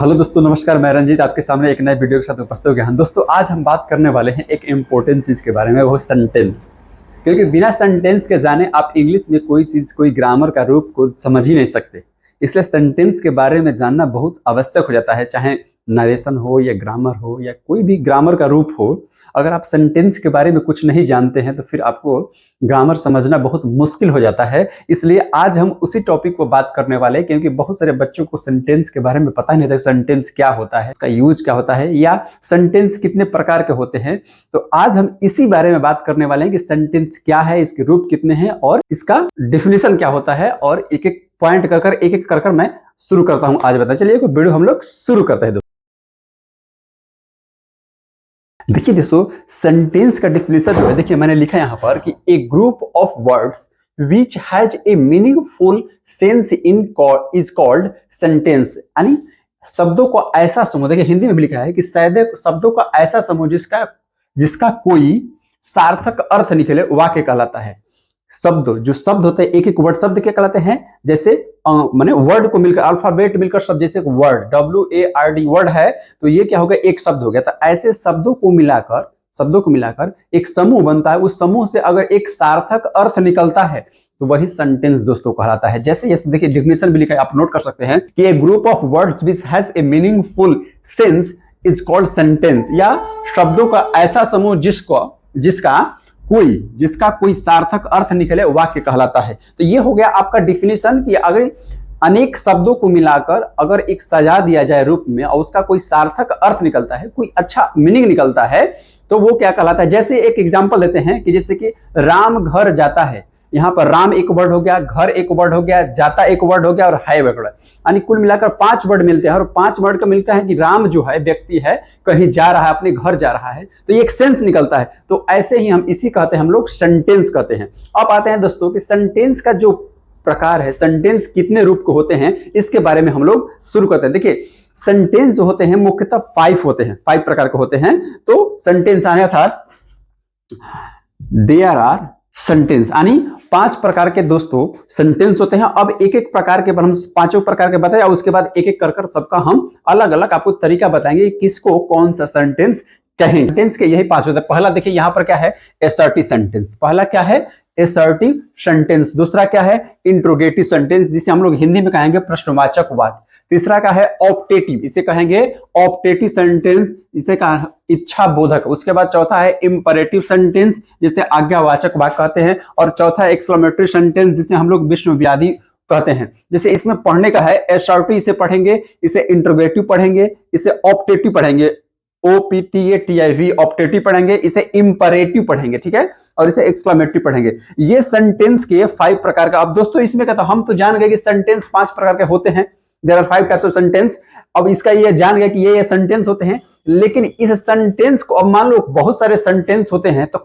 Hello दोस्तों, नमस्कार। मैं रंजीत आपके सामने एक नए वीडियो के साथ उपस्थित हो गया हूं। दोस्तों, आज हम बात करने वाले हैं एक इम्पोर्टेंट चीज़ के बारे में, वो सेंटेंस। क्योंकि बिना सेंटेंस के जाने आप इंग्लिश में कोई चीज़, कोई ग्रामर का रूप को समझ ही नहीं सकते। इसलिए सेंटेंस के बारे में जानना बहुत आवश्यक हो जाता है, चाहे नरेशन हो या ग्रामर हो या कोई भी ग्रामर का रूप हो। अगर आप सेंटेंस के बारे में कुछ नहीं जानते हैं तो फिर आपको ग्रामर समझना बहुत मुश्किल हो जाता है। इसलिए आज हम उसी टॉपिक पर बात करने वाले हैं, क्योंकि बहुत सारे बच्चों को सेंटेंस के बारे में पता नहीं था सेंटेंस क्या होता है, उसका यूज क्या होता है या सेंटेंस कितने प्रकार के होते हैं। तो आज हम इसी बारे में बात करने वाले हैं कि सेंटेंस क्या है, इसके रूप कितने हैं और इसका डेफिनेशन क्या होता है। और एक एक पॉइंट कर एक एक कर मैं शुरू करता हूं आज बता। चलिए वीडियो हम लोग शुरू करते हैं। देखिए दोस्तों, सेंटेंस का डिफिनेशन जो है, देखिए मैंने लिखा यहां पर कि a group of words which has a meaningful sense in is called sentence. यानी शब्दों को ऐसा समूह, देखिए हिंदी में भी लिखा है कि शायद शब्दों का ऐसा समूह जिसका जिसका कोई सार्थक अर्थ निकले वाक्य कहलाता है। जो शब्द होते हैं, एक एक वर्ड शब्द क्या कहलाते हैं, जैसे माने वर्ड को मिलकर, अल्फाबेट मिलकर शब्द, जैसे वर्ड WARD वर्ड है तो ये क्या हो गया, एक शब्द हो गया। तो ऐसे शब्दों को मिलाकर एक समूह बनता है। उस समूह से अगर एक सार्थक अर्थ निकलता है तो वही सेंटेंस दोस्तों कहलाता है। जैसे ये देखिए डिफिनेशन भी लिखा है, आप नोट कर सकते हैं कि a group of words which has a meaningful sense is called sentence. या शब्दों का ऐसा समूह जिसका कोई सार्थक अर्थ निकले वाक्य कहलाता है। तो ये हो गया आपका डिफिनेशन कि अगर अनेक शब्दों को मिलाकर अगर एक सजा दिया जाए रूप में और उसका कोई सार्थक अर्थ निकलता है, कोई अच्छा मीनिंग निकलता है, तो वो क्या कहलाता है। जैसे एक एग्जांपल देते हैं कि जैसे कि राम घर जाता है, यहाँ पर राम एक वर्ड हो गया, घर एक वर्ड हो गया, जाता एक वर्ड हो गया और है वर्ड, यानी कुल मिलाकर 5 वर्ड मिलते हैं। और 5 वर्ड का मिलता है कि राम जो है व्यक्ति है, कहीं जा रहा है, अपने घर जा रहा है, तो ये एक सेंस निकलता है। तो ऐसे ही हम इसी कहते हैं, हम लोग सेंटेंस कहते हैं। अब आते हैं दोस्तों कि सेंटेंस का जो प्रकार है, सेंटेंस कितने रूप के होते हैं, इसके बारे में हम लोग शुरू करते हैं। देखिए सेंटेंस जो होते हैं मुख्यतः 5 होते हैं, 5 प्रकार के होते हैं। तो सेंटेंस आने था देयर आर सेंटेंस, यानी 5 प्रकार के दोस्तों सेंटेंस होते हैं। अब एक एक प्रकार के हम 5 प्रकार के बताए, उसके बाद एक एक कर सबका हम अलग अलग आपको तरीका बताएंगे किसको कौन सा सेंटेंस कहेंगे। सेंटेंस के यही 5 होते हैं। पहला देखिए यहाँ पर क्या है, असर्टिव सेंटेंस। पहला क्या है, असर्टिव सेंटेंस। दूसरा क्या है, इंट्रोगेटिव सेंटेंस, जिसे हम लोग हिंदी में कहेंगे प्रश्नवाचक वाक्य। तीसरा क्या है, ऑप्टेटिव, इसे कहेंगे ऑप्टेटिव सेंटेंस, इसे कहा इच्छा बोधक। उसके बाद चौथा है इंपरेटिव सेंटेंस, जिसे आज्ञावाचक वाक्य कहते हैं। और चौथा है एक्सक्लेमेटरी सेंटेंस, जिसे हम लोग विस्मयादि कहते हैं। जैसे इसमें पढ़ने का है असर्टिव, इसे पढ़ेंगे, इसे इंट्रोगेटिव पढ़ेंगे, इसे ऑप्टेटिव पढ़ेंगे, OPTATIV ऑप्टेटिव पढ़ेंगे, इसे इंपरेटिव पढ़ेंगे, ठीक है, और इसे एक्सक्लेमेटरी पढ़ेंगे। ये सेंटेंस के 5 प्रकार का। अब दोस्तों इसमें कहता हम तो जान गए कि सेंटेंस 5 प्रकार के होते हैं, there are 5 types of sentence. अब इसका ये जान गया कि ये सेंटेंस होते हैं, लेकिन इस सेंटेंस को अब मान लो बहुत सारे सेंटेंस होते हैं, तो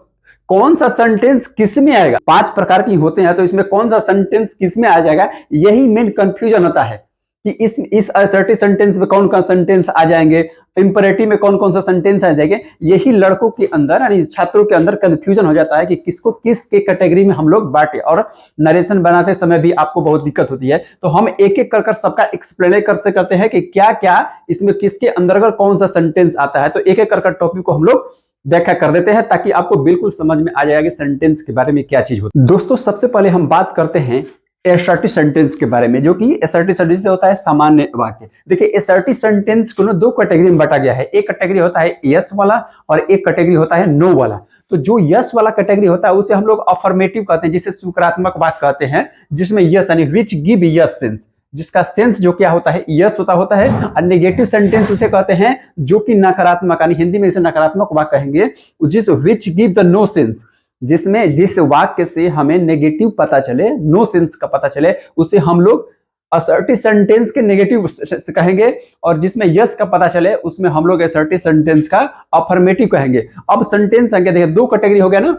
कौन सा सेंटेंस किस में आएगा। 5 प्रकार की होते हैं तो इसमें कौन सा सेंटेंस किस में आ जाएगा, यही मेन कंफ्यूजन होता है कि इस असर्टिव सेंटेंस में कौन कौन सेंटेंस आ जाएंगे, इंपरेटिव में कौन कौन सा सेंटेंस आ जाएंगे। यही लड़कों के अंदर यानी छात्रों के अंदर कंफ्यूजन हो जाता है कि किसको किस के कैटेगरी में हम लोग बांटे। और नरेशन बनाते समय भी आपको बहुत दिक्कत होती है। तो हम एक एक कर सबका एक्सप्लेन करते हैं कि क्या क्या इसमें किसके अंतर्गत कौन सा सेंटेंस आता है। तो एक एक कर टॉपिक को हम लोग व्याख्या कर देते हैं ताकि आपको बिल्कुल समझ में आ जाएगा कि सेंटेंस के बारे में क्या चीज होती है। दोस्तों सबसे पहले हम बात करते हैं असर्टिव सेंटेंस के बारे में, जो कि असर्टिव सेंटेंस से होता है सामान्य वाक्य। देखिए असर्टिव सेंटेंस को 2 कैटेगरी में बांटा गया है। एक कैटेगरी होता है यस वाला और एक कैटेगरी होता है नो वाला। तो जो यस वाला कैटेगरी होता है उसे हम लोग अफर्मेटिव कहते हैं, जिसे सकारात्मक वाक्य कहते हैं, जिसमें यस यानी विच गिव यस सेंस, जिसका सेंस जो क्या होता है यस होता है। और नेगेटिव सेंटेंस उसे कहते हैं जो कि नकारात्मक, यानी हिंदी में इसे नकारात्मक वाक्य कहेंगे, जिस which give the no sense, जिसमें जिस वाक्य से हमें नेगेटिव पता चले, नो सेंस का पता चले, उसे हम लोग असर्टिव सेंटेंस के नेगेटिव कहेंगे। और जिसमें यस का पता चले उसमें हम लोग असर्टिव सेंटेंस का अफर्मेटिव कहेंगे। अब सेंटेंस संख्या देखिए 2 कैटेगरी हो गया ना।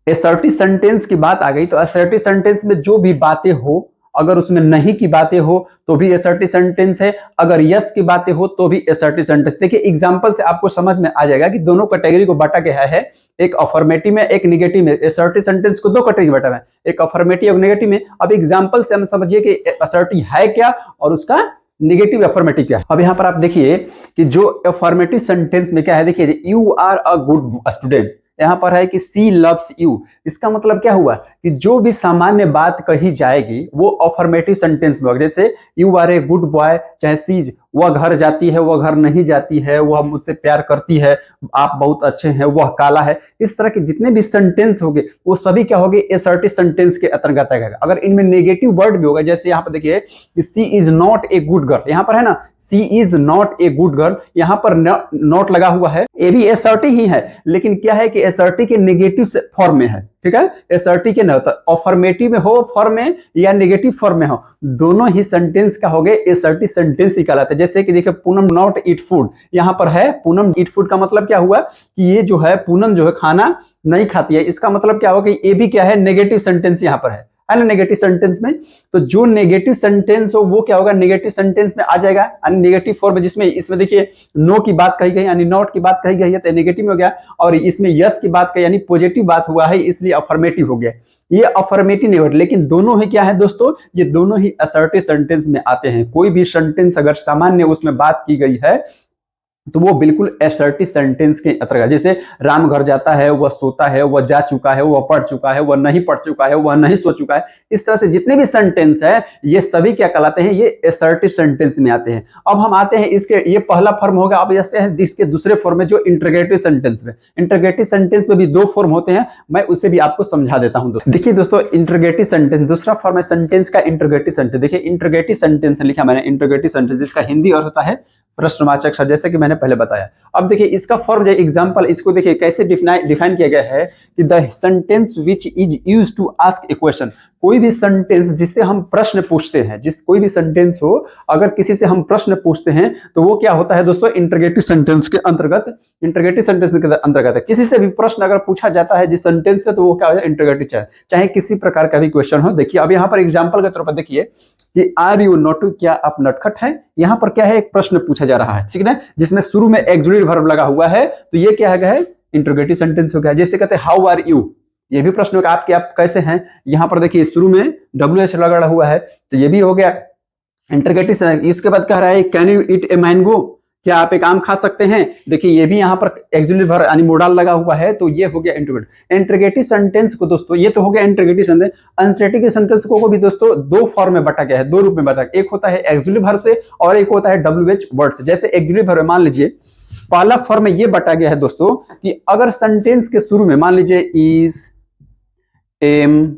असर्टिव सेंटेंस की बात आ गई तो असर्टिव सेंटेंस में जो भी बातें हो, अगर उसमें नहीं की बातें हो तो भी असर्टिव सेंटेंस है, अगर यस की बातें हो तो भी असर्टिव सेंटेंस। देखिए एग्जांपल से आपको समझ में आ जाएगा कि दोनों कैटेगरी को बांटा गया है, एक अफर्मेटिव में एक नेगेटिव में। असर्टिव सेंटेंस को 2 कैटेगरी में बांटा है, एक अफर्मेटिव और नेगेटिव में। अब एग्जांपल से हम समझिए कि असर्टिव है क्या और उसका नेगेटिव अफर्मेटिव क्या है। अब यहाँ पर आप देखिए कि जो अफर्मेटिव सेंटेंस में क्या है, देखिए you are a good student, यहाँ पर है कि सी लव्स यू। इसका मतलब क्या हुआ कि जो भी सामान्य बात कही जाएगी वो अफर्मेटिव सेंटेंस में होगा। जैसे you are a good boy, चाहे सीज वह घर जाती है, वह घर नहीं जाती है, वह मुझसे प्यार करती है, आप बहुत अच्छे हैं, वह काला है। इस तरह के जितने भी सेंटेंस होंगे वो सभी क्या होंगे, असर्टिव सेंटेंस के अंतर्गत आएगा। अगर इनमें नेगेटिव वर्ड भी होगा, जैसे यहाँ पर देखिए she is not a good girl, यहाँ पर है ना she is not a good girl, यहाँ पर नॉट लगा हुआ है, ये भी असर्टिव ही है, लेकिन क्या है कि असर्टिव के नेगेटिव फॉर्म में है, ठीक है। असर्टिव के न अफर्मेटिव में हो फॉर्म में या नेगेटिव फॉर्म में हो, दोनों ही सेंटेंस का हो गए असर्टिव सेंटेंस ही कहलाते हैं। जैसे कि देखिए पूनम नॉट ईट फूड, यहाँ पर है पूनम ईट फूड का मतलब क्या हुआ कि ये जो है पूनम जो है खाना नहीं खाती है। इसका मतलब क्या होगा कि ये भी क्या है, नेगेटिव सेंटेंस यहाँ पर है ना, नेगेटिव सेंटेंस में। तो जो नेगेटिव सेंटेंस हो वो क्या होगा, नेगेटिव सेंटेंस में आ जाएगा, यानी नेगेटिव फॉर्म में। जिसमें इसमें देखिए नो की बात कही गई यानी नॉट की बात कही गई है तो नेगेटिव हो गया, और इसमें यस की बात कही यानी पॉजिटिव बात हुआ है इसलिए अफर्मेटिव हो गया। ये अफर्मेटिव नहीं होता, लेकिन दोनों ही क्या है दोस्तों, ये दोनों ही असर्टिव सेंटेंस में आते हैं। कोई भी सेंटेंस अगर सामान्य उसमें बात की गई है तो वो बिल्कुल असर्टिव सेंटेंस के अंतर्गत। जैसे राम घर जाता है, वह सोता है, वह जा चुका है, वह पढ़ चुका है, वह नहीं पढ़ चुका है, वह नहीं सो चुका है। इस तरह से जितने भी सेंटेंस है ये सभी क्या कहलाते हैं, ये असर्टिव सेंटेंस में आते हैं। अब हम आते हैं इसके, ये पहला फॉर्म होगा। अब जैसे है इसके दूसरे फॉर्म में जो इंटरोगेटिव सेंटेंस में, इंटरोगेटिव सेंटेंस में भी दो फॉर्म होते हैं, मैं उसे भी आपको समझा देता हूं। देखिए दोस्तों, इंटरोगेटिव सेंटेंस दूसरा फॉर्म है सेंटेंस का इंटरोगेटिव सेंटेंस। देखिए इंटरोगेटिव सेंटेंस लिखा मैंने, इंटरोगेटिव सेंटेंस, जिसका हिंदी और होता है प्रश्नवाचक शब्द, जैसे कि मैंने पहले बताया। अब देखिए इसका फॉर्म, एग्जांपल, इसको देखिए कैसे डिफाइन किया गया है कि the sentence which is used to ask a question. कोई भी सेंटेंस जिससे हम प्रश्न पूछते हैं, कोई भी सेंटेंस हो अगर किसी से हम प्रश्न पूछते हैं तो वो क्या होता है दोस्तों, इंटरोगेटिव सेंटेंस के अंतर्गत, इंटरोगेटिव सेंटेंस के अंतर्गत है। किसी से भी प्रश्न अगर पूछा जाता है जिस सेंटेंस से, तो वो क्या हो जाए, इंटरोगेटिव, चाहे किसी प्रकार का भी क्वेश्चन हो। देखिए अब यहाँ पर एग्जाम्पल के तौर पर देखिए कि आर यू नॉट, क्या आप नटखट हैं। यहाँ पर क्या है, एक प्रश्न पूछा जा रहा है, ठीक है ना, जिसमें शुरू में एक्सिलरी वर्ब लगा हुआ है, तो ये क्या है, इंटरोगेटिव सेंटेंस हो गया। जैसे कहते हैं हाउ आर यू, ये भी प्रश्न होगा आपके, आप कैसे हैं। यहाँ पर देखिए शुरू में WH लगा हुआ है, तो ये भी हो गया इंटरोगेटिव। इसके बाद कह रहा है can you eat a mango, क्या आप एक आम खा सकते हैं। देखिए ये भी यहाँ पर एक्सिलरी वर्ब यानी मोडाल लगा हुआ है, तो ये हो गया इंटरोगेटिव। इंटरोगेटिव सेंटेंस को दोस्तों, ये तो हो गया इंटरोगेटिव सेंटेंस। इंटरोगेटिव सेंटेंस को भी दोस्तों दो फॉर्म में बांटा गया है, दो रूप में बांटा। एक होता है एक्सिलरी वर्ब से और एक होता है WH वर्ड से। जैसे एक्सिलरी वर्ब मान लीजिए पहला फॉर्म में ये बांटा गया है दोस्तों कि अगर सेंटेंस के शुरू में मान लीजिए is, am,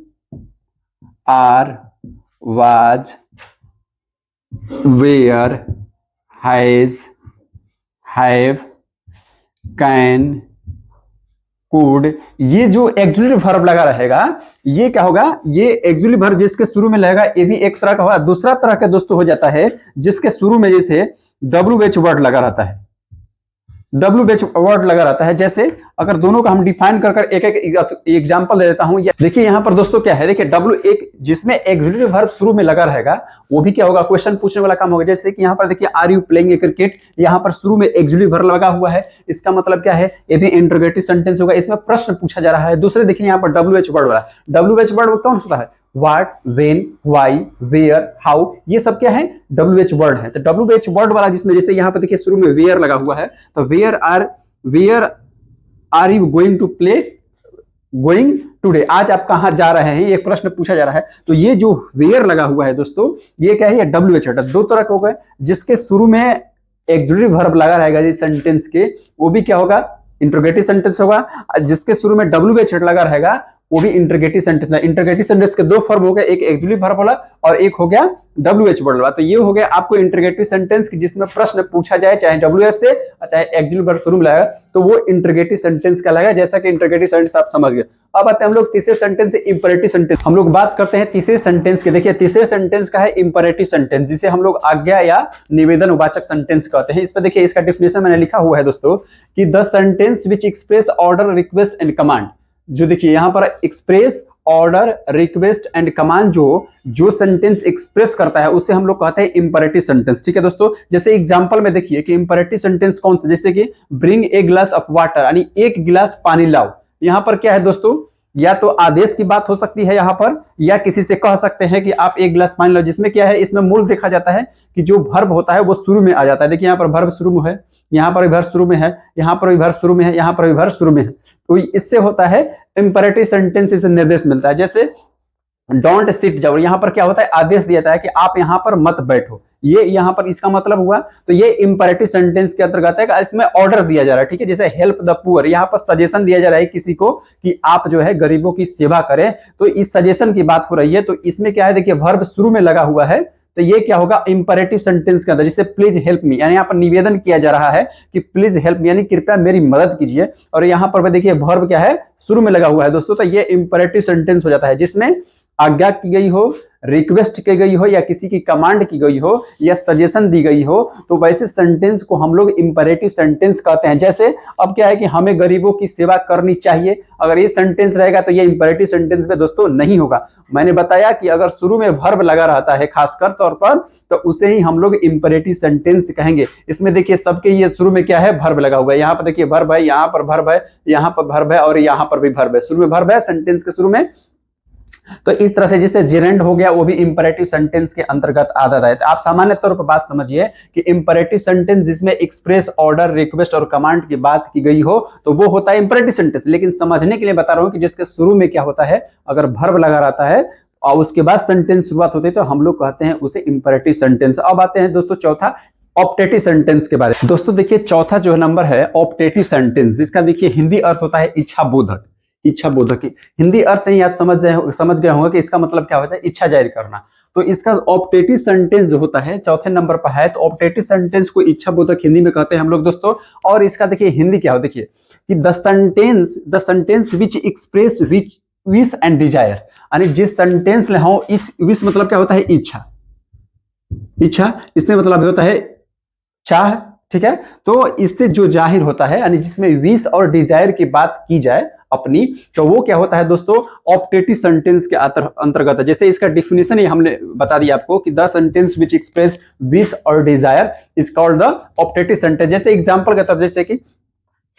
are, was, were, has, have, can, could, ये जो एक्सिलरी वर्ब लगा रहेगा ये क्या होगा, ये एक्सिलरी वर्ब जिसके शुरू में लगेगा ये भी एक तरह का होगा। दूसरा तरह का दोस्तों हो जाता है जिसके शुरू में जैसे WH वर्ड लगा रहता है, WH वर्ड लगा रहता है। जैसे अगर दोनों का हम डिफाइन कर एक एक एग्जांपल दे देता हूं। देखिए यहां पर दोस्तों क्या है, देखिए एक जिसमें एक्सिलरी वर्ब शुरू में लगा रहेगा वो भी क्या होगा, क्वेश्चन पूछने वाला काम होगा। जैसे कि यहां पर देखिए are you playing a cricket, यहां पर शुरू में एक्सिलरी वर्ब लगा हुआ है, इसका मतलब क्या है, ये भी इंटरोगेटिव सेंटेंस होगा, इसमें प्रश्न पूछा जा रहा है। दूसरे देखिए यहां पर WH वर्ड वाला, WH वर्ड कौन सा है, what, when, why, where, how, ये सब क्या है, WH वर्ड है। तो WH वर्ड वाला जिसमें जैसे यहाँ पे देखिए शुरू में वेयर लगा हुआ है, तो where are you going to play, going today, आज आप कहां जा रहे हैं, ये प्रश्न पूछा जा रहा है। तो ये जो वेयर लगा हुआ है दोस्तों, ये क्या है, ये WH है। दो तरह के हो गए, जिसके शुरू में एक्सिलरी वर्ब लगा रहेगा जिस सेंटेंस के, वो भी क्या होगा, इंटरोगेटिव सेंटेंस होगा। जिसके शुरू में WH लगा रहेगा वो भी इंटरोगेटिव सेंटेंस है। इंटरोगेटिव सेंटेंस के दो फॉर्म हो गए, एक एक्सिलरी वर्ब वाला और एक हो गया WH वर्ड वाला। तो ये हो गया आपको इंटरोगेटिव सेंटेंस की जिसमें प्रश्न पूछा जाए, चाहे WH से चाहे एक्सिलरी वर्ब शुरू में लगाया, तो वो इंटरोगेटिव सेंटेंस कहलाएगा। जैसा कि इंटरोगेटिव सेंटेंस आप समझ गए। अब आते हैं हम लोग तीसरे सेंटेंस से, इंपरेटिव सेंटेंस। हम लोग बात करते हैं तीसरे सेंटेंस के। देखिए तीसरे सेंटेंस का है इंपरेटिव सेंटेंस, जिसे हम लोग आज्ञा या निवेदन वाचक सेंटेंस कहते हैं। इसमें देखिए इसका डेफिनेशन मैंने लिखा हुआ है दोस्तों कि the sentence which express order, request and command. जो देखिए यहाँ पर express, order, request and command जो सेंटेंस एक्सप्रेस करता है उसे हम लोग कहते हैं इंपरेटिव सेंटेंस। ठीक है दोस्तों, जैसे एग्जांपल में देखिए कि इंपरेटिव सेंटेंस कौन सा, जैसे कि bring a glass of water, यानी एक गिलास पानी लाओ। यहाँ पर क्या है दोस्तों, या तो आदेश की बात हो सकती है यहाँ पर, या किसी से कह सकते हैं कि आप एक गिलास पानी लो, जिसमें क्या है, इसमें मूल देखा जाता है कि जो वर्ब होता है वो शुरू में आ जाता है। देखिए यहाँ पर वर्ब शुरू में है, यहाँ पर भी वर्ब शुरू में है, यहाँ पर भी वर्ब शुरू में है, यहाँ पर भी वर्ब शुरू में है। तो इससे होता है इंपेरेटिव सेंटेंस, से निर्देश मिलता है। जैसे डोंट सिट जाओ, यहाँ पर क्या होता है, आदेश दिया जाता है कि आप यहाँ पर मत बैठो, ये यहाँ पर इसका मतलब हुआ। तो ये इंपेरेटिव सेंटेंस के अंतर्गत है, इसमें ऑर्डर दिया जा रहा है, ठीक है। जैसे हेल्प द पुअर, यहाँ पर सजेशन दिया जा रहा है किसी को कि आप जो है गरीबों की सेवा करें, तो इस सजेशन की बात हो रही है। तो इसमें क्या है, देखिए वर्ब शुरू में लगा हुआ है, तो ये क्या होगा, इंपेरेटिव सेंटेंस के अंदर। जैसे प्लीज हेल्प मी, यानी यहाँ पर निवेदन किया जा रहा है कि प्लीज हेल्प मी, यानी कृपया मेरी मदद कीजिए। और यहाँ पर देखिए वर्ब क्या है, शुरू में लगा हुआ है दोस्तों। तो ये इंपेरेटिव सेंटेंस हो जाता है, जिसमें आज्ञा की गई हो, रिक्वेस्ट की गई हो, या किसी की कमांड की गई हो, या सजेशन दी गई हो, तो वैसे सेंटेंस को हम लोग इंपेरेटिव सेंटेंस कहते हैं। जैसे अब क्या है कि हमें गरीबों की सेवा करनी चाहिए, अगर ये सेंटेंस रहेगा तो ये इंपेरेटिव सेंटेंस में दोस्तों नहीं होगा। मैंने बताया कि अगर शुरू में वर्ब लगा रहता है खासकर तौर पर, तो उसे ही हम लोग इंपेरेटिव सेंटेंस कहेंगे। इसमें देखिए सबके ये शुरू में क्या है, वर्ब लगा हुआ है। यहाँ पर देखिए वर्ब है, यहाँ पर वर्ब है, यहाँ पर वर्ब है, और यहाँ पर भी वर्ब है। शुरू में वर्ब है सेंटेंस के शुरू में। तो इस तरह से जिससे जेरेंड हो गया, वो भी इंपेरेटिव सेंटेंस के अंतर्गत आ जाता है। तो आप सामान्य तौर पर बात समझिए कि इंपेरेटिव सेंटेंस जिसमें एक्सप्रेस, ऑर्डर, रिक्वेस्ट और कमांड की बात की गई हो, तो वो होता है इंपेरेटिव सेंटेंस। लेकिन समझने के लिए बता रहा हूं कि जिसके शुरू में क्या होता है, अगर वर्ब लगा रहता है और उसके बाद सेंटेंस शुरुआत होती है, तो हम लोग कहते हैं उसे इंपेरेटिव सेंटेंस। अब आते हैं दोस्तों चौथा, ऑप्टेटिव सेंटेंस के बारे में। दोस्तों देखिए चौथा जो नंबर है ऑप्टेटिव सेंटेंस, जिसका देखिए हिंदी अर्थ होता है इच्छा बोधक। इच्छा बोधक की हिंदी अर्थ से ही आप समझ गए होंगे कि इसका मतलब क्या होता है, इच्छा जाहिर करना। तो इसका ऑप्टेटिव सेंटेंस जो होता है चौथे नंबर पर है। तो ऑप्टेटिव सेंटेंस को इच्छा बोधक हिंदी में कहते हैं हम लोग दोस्तों। और इसका देखिए हिंदी क्या हो, देखिए कि the sentence which express wish and desire, यानी जिस सेंटेंस में हो विश मतलब क्या होता है, इच्छा। इच्छा इसमें मतलब होता है चाह, ठीक है। तो इससे जो जाहिर होता है, यानी जिसमें विश और डिजायर की बात की जाए अपनी, तो वो क्या होता है दोस्तों, ऑप्टेटिव सेंटेंस के अंतर्गत है। जैसे इसका डिफिनेशन ही हमने बता दिया आपको कि the sentence which express wish और desire is called the optative sentence. जैसे एग्जांपल के तौर, जैसे कि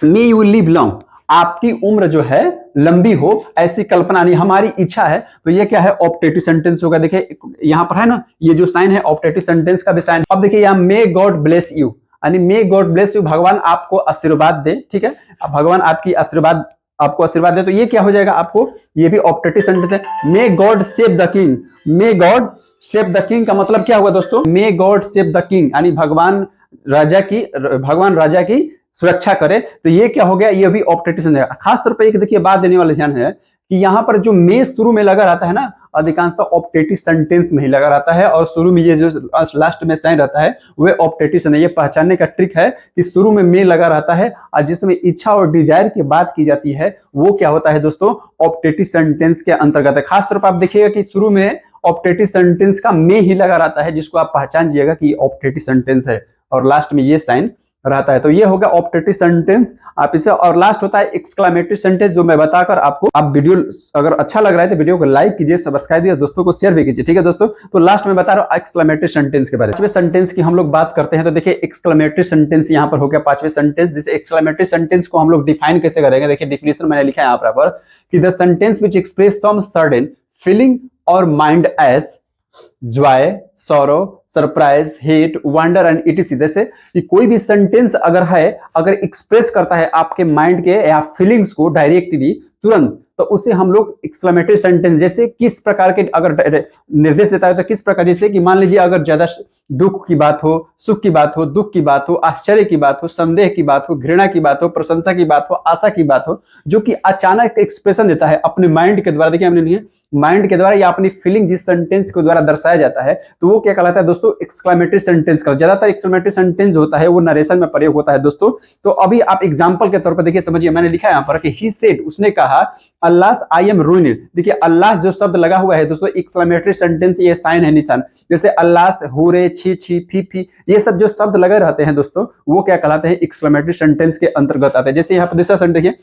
मे यू लिव लॉन्ग, आपकी उम्र जो है लंबी हो, ऐसी कल्पना नहीं, हमारी इच्छा है। तो ये क्या है, ऑप्टेटिव सेंटेंस होगा। देखिए यहां पर है ना, ये जो साइन है ऑप्टेटिव सेंटेंस का भी साइन। अब देखिए यहां मे गॉड ब्लेस यू, यानी मे गॉड ब्लेस यू, भगवान आपको आशीर्वाद दे, ठीक है। भगवान आपको आशीर्वाद दे, तो ये क्या हो जाएगा आपको, ये भी ऑप्टेटिव सेंटेंस है। May God save the king, may God save the king का मतलब क्या हुआ दोस्तों, may God save the king, यानी भगवान राजा की सुरक्षा करे। तो ये क्या हो गया, ये भी ऑप्टेटिव सेंटेंस है। खास तौर पर एक देखिए बात देने वाला ध्यान है कि यहाँ पर जो मे शुरू में लगा रहता है ना, अधिकांशतः ऑप्टेटिव सेंटेंस में ही लगा रहता है, और शुरू में ये जो लास्ट में साइन रहता है वह ऑप्टेटिव सेंटेंस। ये पहचानने का ट्रिक है कि शुरू में मे लगा रहता है, और जिसमें इच्छा और डिजायर की बात की जाती है वो क्या होता है दोस्तों, ऑप्टेटिव सेंटेंस के अंतर्गत है। खासतौर पर आप देखिएगा कि शुरू में ऑप्टेटिव सेंटेंस का मे ही लगा रहता है, जिसको आप पहचान जाइएगा कि ऑप्टेटिव सेंटेंस है, और लास्ट में ये साइन रहता है। तो ये होगा ऑप्टेटिव सेंटेंस आप इसे। और लास्ट होता है एक्सक्लेमेटरी सेंटेंस, जो मैं बताकर आपको, आप वीडियो अगर अच्छा लग रहा है तो वीडियो को लाइक कीजिए, सब्सक्राइब कीजिए, दोस्तों को शेयर भी कीजिए, ठीक है दोस्तों। तो लास्ट में बता रहा हूं एक्सक्लेमेटरी सेंटेंस के बारे में। पांचवें सेंटेंस की हम लोग बात करते हैं, तो देखिए एक्सक्लेमेटरी सेंटेंस यहाँ पर हो गया पांचवें सेंटेंस। जिसे एक्सक्लेमेटरी सेंटेंस को हम लोग डिफाइन कैसे करेंगे, देखिए डिफिनेशन मैंने लिखा है यहाँ पर कि the sentence which express some certain feeling और mind as joy, sorrow, surprise, hate, wonder and etc. जैसे कि कोई भी सेंटेंस अगर एक्सप्रेस करता है आपके माइंड के या फीलिंग्स को डायरेक्टली तुरंत, तो उसे हम लोग एक्सक्लेमेटरी सेंटेंस, जैसे किस प्रकार के अगर निर्देश देता है तो किस प्रकार, जैसे कि मान लीजिए अगर ज्यादा दुख की बात हो, सुख की बात हो, दुख की बात हो, आश्चर्य की बात हो, संदेह की बात हो, घृणा की बात हो, प्रशंसा की बात हो, आशा की बात हो, जो कि अचानक एक्सप्रेशन देता है अपने माइंड के द्वारा। देखिए हमने नहीं, माइंड के द्वारा या अपनी फीलिंग जिस सेंटेंस के द्वारा दर्शाया जाता है, तो वो क्या कहलाता है दोस्तों, एक्सक्लेमेटरी सेंटेंस का। ज्यादातर एक्सक्लेमेटरी सेंटेंस होता है वो नरेशन में प्रयोग होता है दोस्तों। तो अभी आप एग्जांपल के तौर पर देखिए, समझिए मैंने लिखा है यहाँ पर कि ही सेड, उसने कहा, अल्लाह आई एम रूइनेड। देखिए अल्लाह जो शब्द लगा हुआ है दोस्तों, एक्सक्लेमेटरी सेंटेंस, ये साइन है निशान। जैसे अल्लाह, होरे, छी छी, फी फी, ये सब जो शब्द लगे रहते हैं दोस्तों, वो क्या कहलाते हैं, एक्सक्लेमेटरी सेंटेंस के अंतर्गत आते हैं। जैसे यहाँ पर दूसरा सेंटेंस देखिए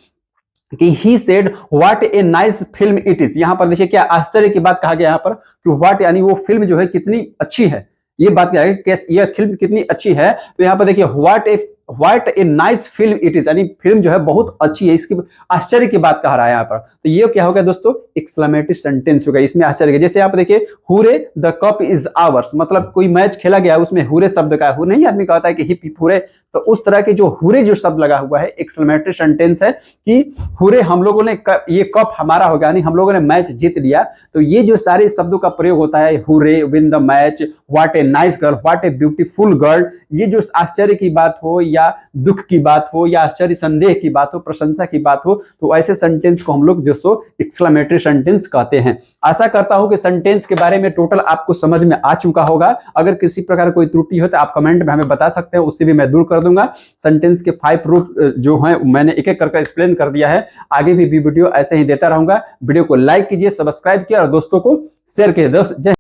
कि he said what a nice film it is। यहाँ पर देखिए क्या आश्चर्य की बात कहा गया यहाँ पर कि what, यानी वो फिल्म जो है कितनी अच्छी है, ये बात क्या है कि यह फिल्म कितनी अच्छी है। तो यहाँ पर देखिए what a what a nice film it is, यानी फिल्म जो है बहुत अच्छी है, इसकी आश्चर्य की बात कह रहा है यहाँ पर। तो ये क्या होगा दोस्तों, एक्सक्लेमेटरी सेंटेंस होगा, इसमें आश्चर्य। जैसे आप देखिए हुरे द कप इज आवर्स, मतलब कोई मैच खेला गया उसमें हुरे शब्द का, नहीं आदमी कहता है कि हिप हिप हुरे, तो उस तरह के जो हुरे जो शब्द लगा हुआ है एक्सक्लेमेटरी सेंटेंस है कि हुरे हम लोगों ने ये कप हमारा हो गया, यानी हम लोगों ने मैच जीत लिया। तो ये जो सारे शब्दों का प्रयोग होता है, hurray, win the match, what a nice girl, what a beautiful girl, ये जो आश्चर्य की बात हो या दुख की बात हो या आश्चर्य संदेह की बात हो, प्रशंसा की बात हो, तो ऐसे सेंटेंस को हम लोग जो सो एक्सक्लेमेटरी सेंटेंस कहते हैं। आशा करता हूं कि सेंटेंस के बारे में टोटल आपको समझ में आ चुका होगा। अगर किसी प्रकार कोई त्रुटि हो तो आप कमेंट में हमें बता सकते हैं, उससे भी मैं दूर कर दूंगा। सेंटेंस के 5 रूप जो है मैंने एक एक करके एक्सप्लेन कर दिया है। आगे भी वीडियो ऐसे ही देता रहूंगा। वीडियो को लाइक कीजिए, सब्सक्राइब कीजिए और दोस्तों को शेयर कीजिए।